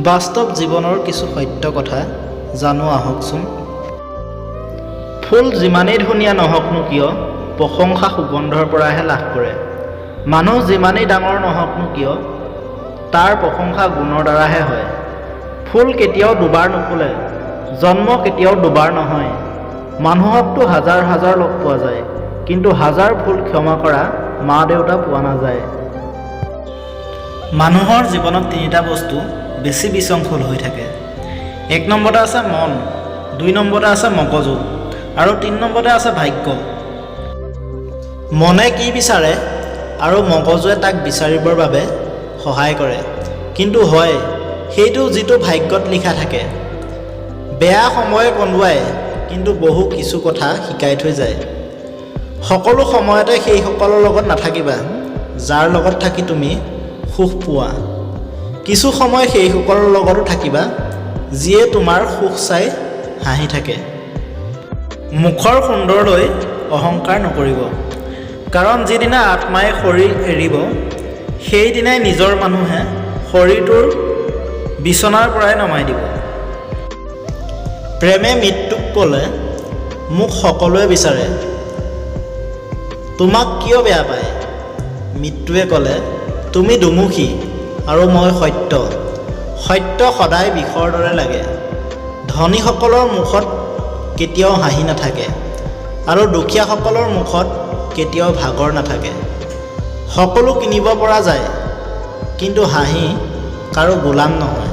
বাস্তৱ জীৱনৰ কিছু সত্য কথা জানো আহকচোন। ফুল যিমানেই ধুনীয়া নহওকনো কিয় প্ৰশংসা সুগন্ধৰ পৰাহে লাভ কৰে। মানুহ যিমানেই ডাঙৰ নহওকনো কিয় তাৰ প্ৰশংসা গুণৰ দ্বাৰাহে হয়। ফুল কেতিয়াও দুবাৰ নুফুলে, জন্ম কেতিয়াও দুবাৰ নহয়। মানুহকতো হাজাৰ হাজাৰ লগ পোৱা যায়, কিন্তু হাজাৰ ভুল ক্ষমা কৰা মা দেউতা পোৱা নাযায়। মানুহৰ জীৱনত তিনিটা বস্তু বেছি বিশৃংখল হৈ থাকে। ১ নম্বৰতে আছে মন, ২ নম্বৰতে আছে মগজু আৰু ৩ নম্বৰতে আছে ভাগ্য। মনে কি বিচাৰে আৰু মগজুৱে তাক বিচাৰিবৰ বাবে সহায় কৰে, কিন্তু হয় সেইটো যিটো ভাগ্যত লিখা থাকে। বেয়া সময়ে কন্দুৱাই, কিন্তু বহু কিছু কথা শিকাই থৈ যায়। সকলো সময়তে সেইসকলৰ লগত নাথাকিবা যাৰ লগত থাকি তুমি সুখ পোৱা। কিছু সময় সেইসকলৰ লগতো থাকিবা যিয়ে তোমাৰ সুখ চাই হাঁহি থাকে। মুখৰ সুন্দৰলৈ অহংকাৰ নকৰিব, কাৰণ যিদিনা আত্মাই শৰীৰ এৰিব সেইদিনাই নিজৰ মানুহে শৰীৰটোৰ বিচনাৰ পৰাই নমাই দিব। প্ৰেমে মৃত্যুক ক'লে মোক সকলোৱে বিচাৰে, তোমাক কিয় বেয়া পায়? মৃত্যুৱে ক'লে তুমি দুমুখী আৰু মই সত্য। সত্য সদায় বিষৰ দৰে লাগে। ধনীসকলৰ মুখত কেতিয়াও হাঁহি নাথাকে আৰু দুখীয়াসকলৰ মুখত কেতিয়াও ভাগৰ নাথাকে। সকলো কিনিব পৰা যায়, কিন্তু হাঁহি কাৰো গোলাম নহয়।